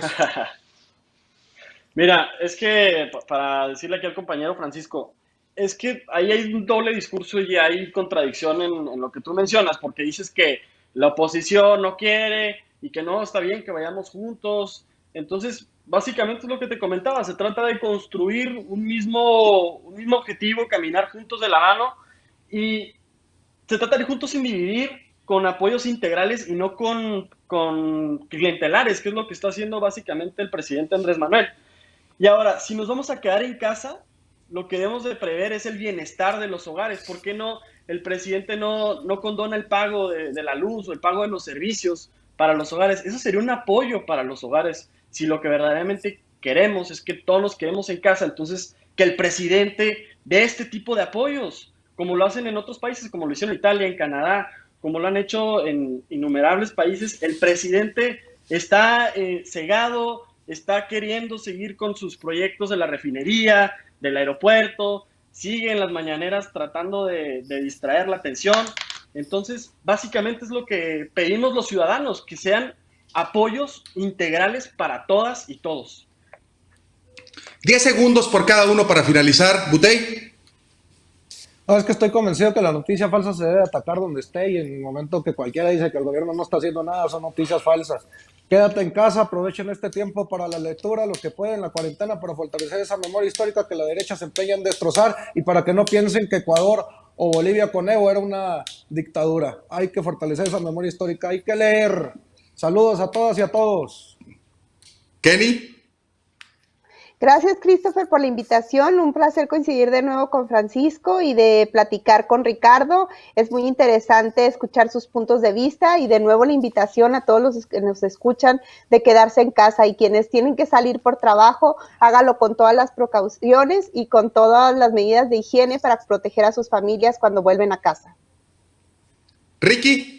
S5: Mira, es que para decirle aquí al compañero Francisco, es que ahí hay un doble discurso y hay contradicción en lo que tú mencionas, porque dices que la oposición no quiere y que no, está bien que vayamos juntos. Entonces, básicamente es lo que te comentaba, se trata de construir un mismo objetivo, caminar juntos de la mano y se trata de ir juntos sin dividir, con apoyos integrales y no con clientelares, que es lo que está haciendo básicamente el presidente Andrés Manuel. Y ahora, si nos vamos a quedar en casa, lo que debemos de prever es el bienestar de los hogares. ¿Por qué no el presidente no condona el pago de la luz o el pago de los servicios para los hogares? Eso sería un apoyo para los hogares. Si lo que verdaderamente queremos es que todos nos quedemos en casa, entonces que el presidente dé este tipo de apoyos, como lo hacen en otros países, como lo hicieron en Italia, en Canadá, como lo han hecho en innumerables países. El presidente está cegado, está queriendo seguir con sus proyectos de la refinería, del aeropuerto, sigue en las mañaneras tratando de distraer la atención. Entonces, básicamente es lo que pedimos los ciudadanos, que sean apoyos integrales para todas y todos.
S2: 10 segundos por cada uno para finalizar. Butey.
S4: No, es que estoy convencido que la noticia falsa se debe atacar donde esté y en el momento que cualquiera dice que el gobierno no está haciendo nada, son noticias falsas. Quédate en casa, aprovechen este tiempo para la lectura, lo que pueden, la cuarentena, para fortalecer esa memoria histórica que la derecha se empeña en destrozar y para que no piensen que Ecuador o Bolivia con Evo era una dictadura. Hay que fortalecer esa memoria histórica, hay que leer. Saludos a todas y a todos.
S2: Kenny.
S3: Gracias, Christopher, por la invitación. Un placer coincidir de nuevo con Francisco y de platicar con Ricardo. Es muy interesante escuchar sus puntos de vista y de nuevo la invitación a todos los que nos escuchan de quedarse en casa y quienes tienen que salir por trabajo, hágalo con todas las precauciones y con todas las medidas de higiene para proteger a sus familias cuando vuelven a casa.
S2: Ricky.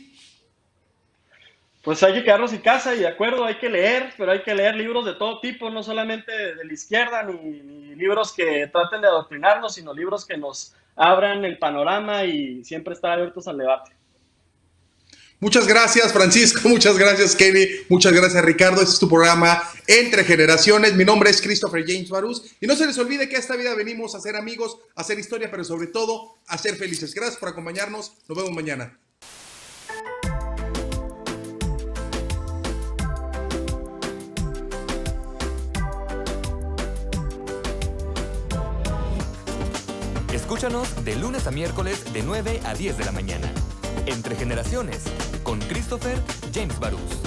S5: Pues hay que quedarnos en casa y de acuerdo, hay que leer, pero hay que leer libros de todo tipo, no solamente de la izquierda, ni libros que traten de adoctrinarnos, sino libros que nos abran el panorama y siempre estar abiertos al debate.
S2: Muchas gracias, Francisco. Muchas gracias, Kenny. Muchas gracias, Ricardo. Este es tu programa Entre Generaciones. Mi nombre es Christopher James Barús. Y no se les olvide que a esta vida venimos a ser amigos, a hacer historia, pero sobre todo a ser felices. Gracias por acompañarnos. Nos vemos mañana.
S1: Escúchanos de lunes a miércoles de 9 a 10 de la mañana. Entre Generaciones, con Christopher James Barús.